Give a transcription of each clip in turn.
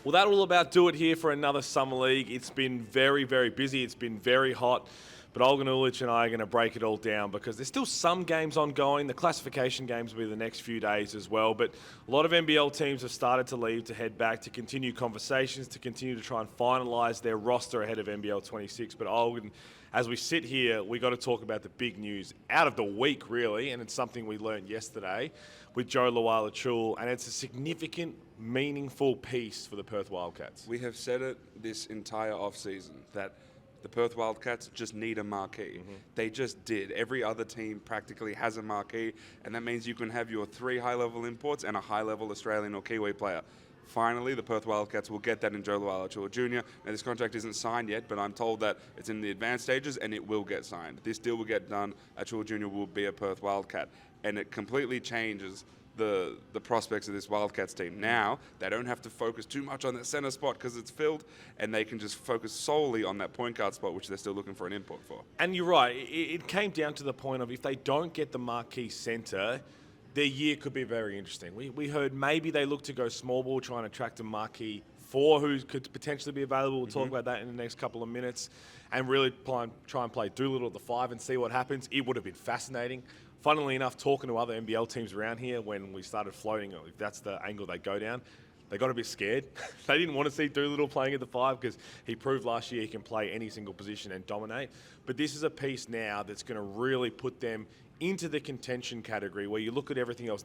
Well, that will about do it here for another Summer League. It's been very, very busy. It's been very hot. But Olgun and I are going to break it all down because there's still some games ongoing. The classification games will be the next few days as well. But a lot of NBL teams have started to leave to head back to continue conversations, to continue to try and finalise their roster ahead of NBL 26. But Olgun, as we sit here, we got to talk about the big news out of the week, really. And it's something we learned yesterday with Joe Lawala-Chul. And it's a significant, meaningful piece for the Perth Wildcats. We have said it this entire off-season that the Perth Wildcats just need a marquee. They just did. Every other team practically has a marquee, and that means you can have your 3 high-level imports and a high-level Australian or Kiwi player. Finally, the Perth Wildcats will get that in Joe Lawala-Chul Jr. Now, this contract isn't signed yet, but I'm told that it's in the advanced stages, and it will get signed. This deal will get done. Chul Jr. will be a Perth Wildcat, and it completely changes the prospects of this Wildcats team. Now, they don't have to focus too much on that center spot because it's filled, and they can just focus solely on that point guard spot, which they're still looking for an import for. And you're right. It came down to the point of if they don't get the marquee center, their year could be very interesting. We heard maybe they look to go small ball, trying to attract a marquee 4 who could potentially be available. We'll talk about that in the next couple of minutes, and really try and play Doolittle at the 5 and see what happens. It would have been fascinating. Funnily enough, talking to other NBL teams around here when we started floating, if that's the angle they go down, they got a bit scared. They didn't want to see Doolittle playing at the 5 because he proved last year he can play any single position and dominate. But this is a piece now that's going to really put them into the contention category where you look at everything else.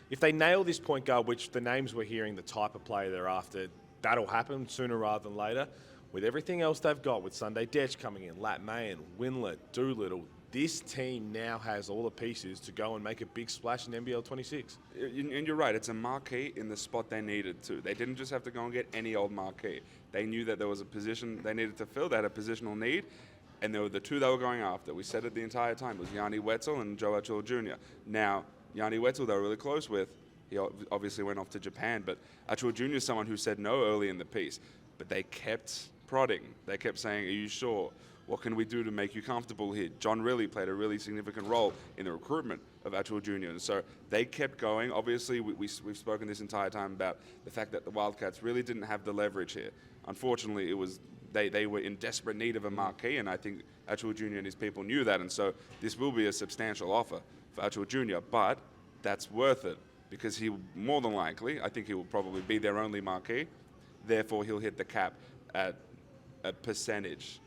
If they nail this point guard, which the names we're hearing, the type of player they're after, that'll happen sooner rather than later. With everything else they've got, with Sunday Dech coming in, Lat Mayen, Winlet, Doolittle, this team now has all the pieces to go and make a big splash in NBL 26. And you're right, it's a marquee in the spot they needed to. They didn't just have to go and get any old marquee. They knew that there was a position they needed to fill. They had a positional need, and there were the 2 they were going after. We said it the entire time. It was Yanni Wetzel and Joe Chul Jr. Now, Yanni Wetzel they were really close with. He obviously went off to Japan, but Chul Jr. is someone who said no early in the piece. But they kept prodding. They kept saying, are you sure? What can we do to make you comfortable here? John really played a really significant role in the recruitment of Chul Jr. And so they kept going. Obviously, we've spoken this entire time about the fact that the Wildcats really didn't have the leverage here. Unfortunately, it was they were in desperate need of a marquee, and I think Chul Jr. and his people knew that. And so this will be a substantial offer for Chul Jr., but that's worth it because he more than likely, I think he will probably be their only marquee. Therefore, he'll hit the cap at a percentage,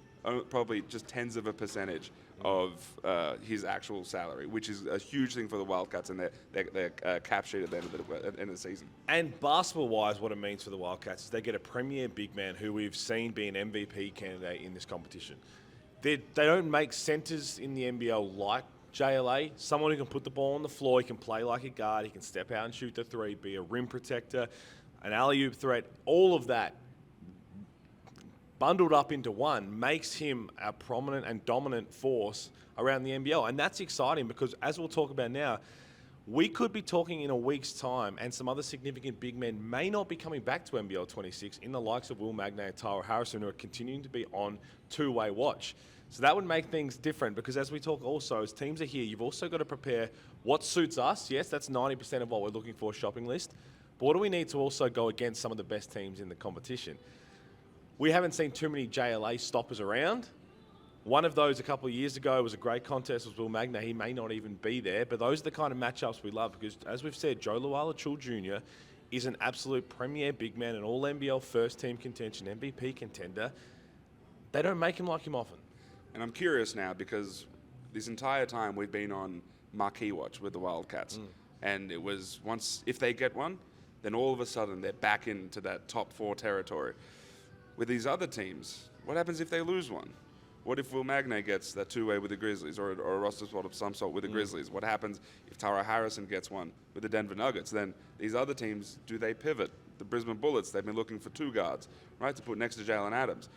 probably just tens of a percentage of his actual salary, which is a huge thing for the Wildcats and their cap sheet at the end of the season. And basketball-wise, what it means for the Wildcats is they get a premier big man who we've seen be an MVP candidate in this competition. They don't make centres in the NBL like JLA, someone who can put the ball on the floor, he can play like a guard, he can step out and shoot the 3, be a rim protector, an alley-oop threat, all of that bundled up into one makes him a prominent and dominant force around the NBL. And that's exciting because, as we'll talk about now, we could be talking in a week's time and some other significant big men may not be coming back to NBL 26 in the likes of Will Magnay and Tyrell Harrison, who are continuing to be on 2-way watch. So that would make things different because as we talk also, as teams are here, you've also got to prepare what suits us. Yes, that's 90% of what we're looking for, shopping list. But what do we need to also go against some of the best teams in the competition? We haven't seen too many JLA stoppers around. One of those a couple of years ago was a great contest, was Will Magnay. He may not even be there, but those are the kind of matchups we love because, as we've said, Joe Lawala-Chul Jr. is an absolute premier big man, an all-NBL first-team contention, MVP contender. They don't make him like him often. And I'm curious now because this entire time we've been on marquee watch with the Wildcats. And it was once, if they get one, then all of a sudden they're back into that top 4 territory. With these other teams, what happens if they lose one? What if Will Magnay gets that 2-way with the Grizzlies or a roster spot of some sort with the Grizzlies? What happens if Tyrell Harrison gets one with the Denver Nuggets? Then these other teams, do they pivot? The Brisbane Bullets, they've been looking for 2 guards, right, to put next to Jalen Adams.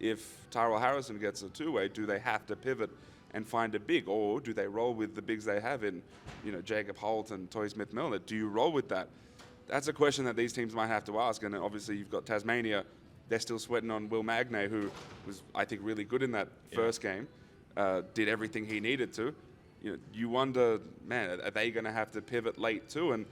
If Tyrell Harrison gets a 2-way, do they have to pivot and find a big, or do they roll with the bigs they have in, Jacob Holt and Toy Smith-Milner? Do you roll with that? That's a question that these teams might have to ask. And obviously you've got Tasmania. They're still sweating on Will Magnay, who was, I think, really good in that first game, did everything he needed to. You wonder, man, are they going to have to pivot late too? And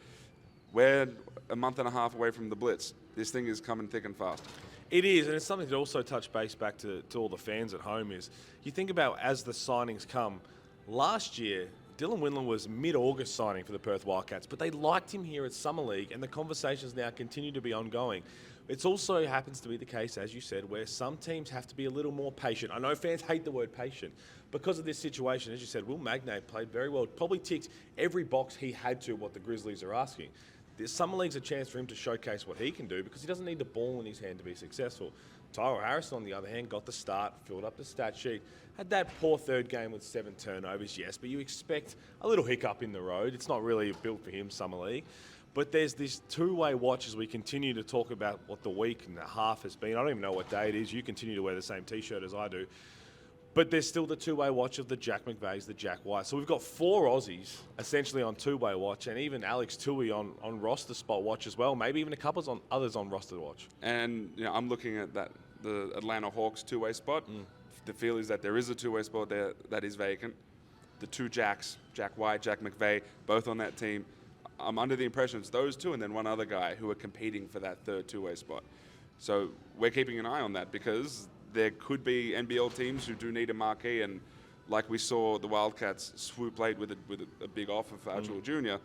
we're a month and a half away from the Blitz. this thing is coming thick and fast. It is, and it's something to also touch base back to all the fans at home is, you think about as the signings come, last year, Dylan Windler was mid-August signing for the Perth Wildcats, but they liked him here at Summer League, and the conversations now continue to be ongoing. It also happens to be the case, as you said, where some teams have to be a little more patient. I know fans hate the word patient. Because of this situation, as you said, Will Magnay played very well, probably ticked every box he had to what the Grizzlies are asking. This Summer League's a chance for him to showcase what he can do because he doesn't need the ball in his hand to be successful. Tyrell Harrison, on the other hand, got the start, filled up the stat sheet, had that poor third game with 7 turnovers, yes, but you expect a little hiccup in the road. It's not really built for him, Summer League. But there's this two-way watch as we continue to talk about what the week and a half has been. I don't even know what day it is. You continue to wear the same T-shirt as I do. But there's still the two-way watch of the Jack McVeighs, the Jack White. So we've got 4 Aussies essentially on two-way watch, and even Alex Tui on roster spot watch as well. Maybe even a couple of others on roster watch. And I'm looking at the Atlanta Hawks two-way spot. The feel is that there is a two-way spot there that is vacant. The 2 Jacks, Jack White, Jack McVeigh, both on that team. I'm under the impression it's those 2 and then one other guy who are competing for that third two-way spot. So we're keeping an eye on that because there could be NBL teams who do need a marquee, and like we saw the Wildcats swoop late with a big offer for Archibald Jr.,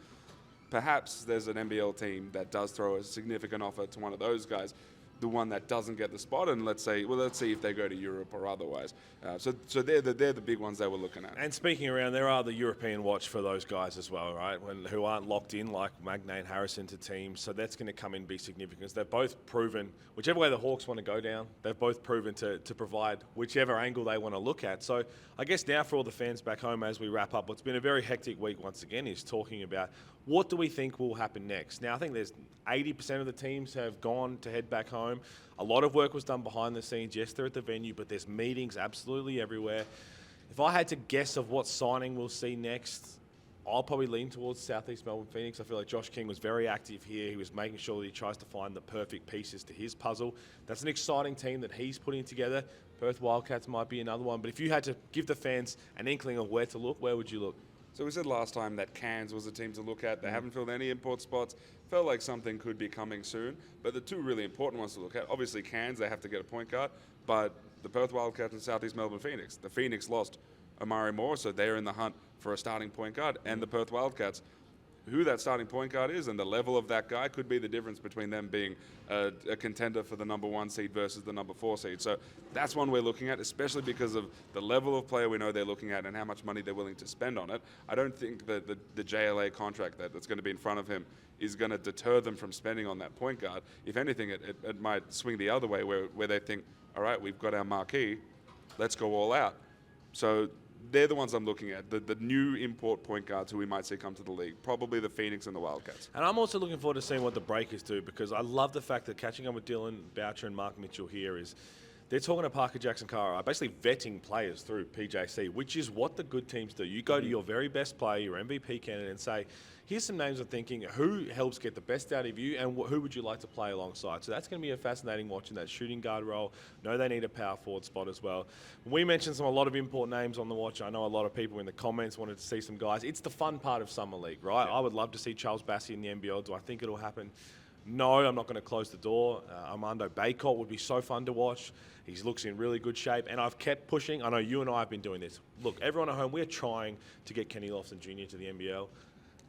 perhaps there's an NBL team that does throw a significant offer to one of those guys, the one that doesn't get the spot, and let's see if they go to Europe or otherwise. So they're the big ones that we're looking at. And speaking around, there are the European watch for those guys as well, right? Who aren't locked in like Magnay and Harrison to teams. So that's going to come in and be significant. They've both proven, whichever way the Hawks want to go down, they've both proven to provide whichever angle they want to look at. So I guess now for all the fans back home as we wrap up, what's been a very hectic week once again is talking about what do we think will happen next. Now I think there's 80% of the teams have gone to head back home. A lot of work was done behind the scenes. Yes, they're at the venue, but there's meetings absolutely everywhere. If I had to guess of what signing we'll see next, I'll probably lean towards Southeast Melbourne Phoenix. I feel like Josh King was very active here. He was making sure that he tries to find the perfect pieces to his puzzle. That's an exciting team that he's putting together. Perth Wildcats might be another one. But if you had to give the fans an inkling of where to look, where would you look? So we said last time that Cairns was a team to look at. They haven't filled any import spots. Felt like something could be coming soon. But the 2 really important ones to look at, obviously Cairns, they have to get a point guard. But the Perth Wildcats and Southeast Melbourne Phoenix. The Phoenix lost Amari Moore, so they're in the hunt for a starting point guard. And the Perth Wildcats, who that starting point guard is and the level of that guy could be the difference between them being a contender for the number 1 seed versus the number 4 seed. So that's one we're looking at, especially because of the level of player we know they're looking at and how much money they're willing to spend on it. I don't think that the JLA contract that's going to be in front of him is going to deter them from spending on that point guard. If anything, it might swing the other way where they think, all right, we've got our marquee, let's go all out. So they're the ones I'm looking at, the new import point guards who we might see come to the league, probably the Phoenix and the Wildcats. And I'm also looking forward to seeing what the Breakers do because I love the fact that catching up with Dylan Boucher and Mark Mitchell here is they're talking to Parker Jackson-Kara, basically vetting players through PJC, which is what the good teams do. You go to your very best player, your MVP candidate, and say, here's some names I'm thinking, who helps get the best out of you and who would you like to play alongside? So that's going to be a fascinating watch in that shooting guard role. No, they need a power forward spot as well. We mentioned a lot of import names on the watch. I know a lot of people in the comments wanted to see some guys. It's the fun part of Summer League, right? Yeah. I would love to see Charles Bassey in the NBL. Do I think it'll happen? No, I'm not going to close the door. Armando Baycott would be so fun to watch. He looks in really good shape, and I've kept pushing. I know you and I have been doing this. Look, everyone at home, we're trying to get Kenny Lofton Jr. to the NBL.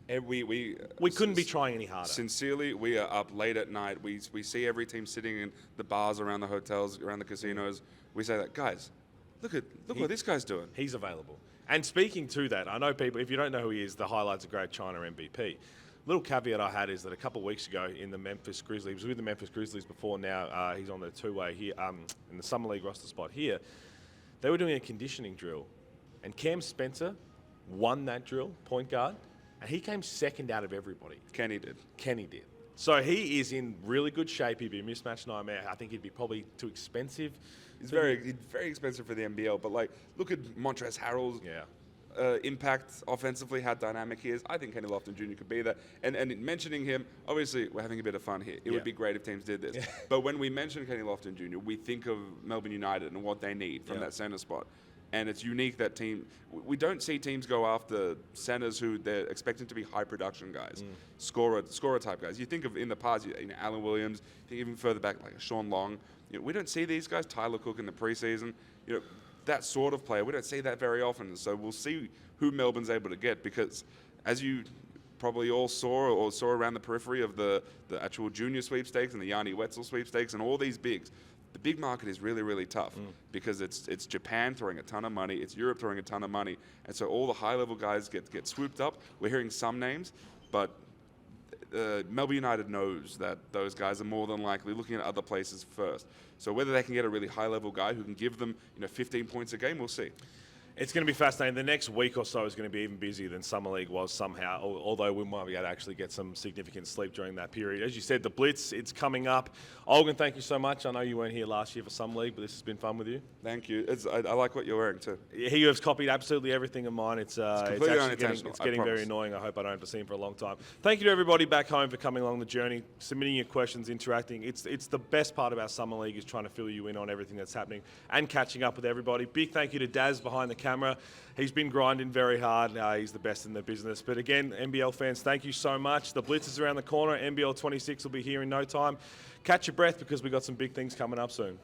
And we couldn't be trying any harder. Sincerely, we are up late at night. We see every team sitting in the bars around the hotels, around the casinos. We say that, guys, look what this guy's doing. He's available. And speaking to that, I know people, if you don't know who he is, the highlights of Great China MVP. Little caveat I had is that a couple of weeks ago in the Memphis Grizzlies, he was with the Memphis Grizzlies before now, he's on the two-way here, in the Summer League roster spot here. They were doing a conditioning drill, and Cam Spencer won that drill, point guard, and he came second out of everybody. Kenny did. So he is in really good shape. He'd be a mismatch nightmare. I think he'd be probably too expensive. He's very expensive for the NBL, but look at Montrezl Harrell's impact offensively, how dynamic he is. I think Kenny Lofton Jr. could be that. And mentioning him, obviously, we're having a bit of fun here. It would be great if teams did this. But when we mention Kenny Lofton Jr., we think of Melbourne United and what they need from that center spot. And it's unique that we don't see teams go after centers who they're expecting to be high production guys, scorer type guys. You think of in the past, Alan Williams, even further back like Sean Long. We don't see these guys. Tyler Cook in the preseason, that sort of player. We don't see that very often. So we'll see who Melbourne's able to get, because as you probably all saw around the periphery of the actual junior sweepstakes and the Yanni Wetzel sweepstakes and all these bigs, the big market is really, really tough because it's Japan throwing a ton of money, it's Europe throwing a ton of money, and so all the high-level guys get swooped up. We're hearing some names, but Melbourne United knows that those guys are more than likely looking at other places first. So whether they can get a really high-level guy who can give them 15 points a game, we'll see. It's going to be fascinating. The next week or so is going to be even busier than Summer League was somehow, although we might be able to actually get some significant sleep during that period. As you said, the Blitz, it's coming up. Olgun, thank you so much. I know you weren't here last year for Summer League, but this has been fun with you. Thank you. I like what you're wearing too. He has copied absolutely everything of mine. It's completely unintentional. It's getting very annoying. I hope I don't have to see him for a long time. Thank you to everybody back home for coming along the journey, submitting your questions, interacting. It's the best part about Summer League is trying to fill you in on everything that's happening and catching up with everybody. Big thank you to Daz behind the camera. He's been grinding very hard. He's the best in the business. But again, NBL fans, thank you so much. The Blitz is around the corner. NBL 26 will be here in no time. Catch your breath because we've got some big things coming up soon.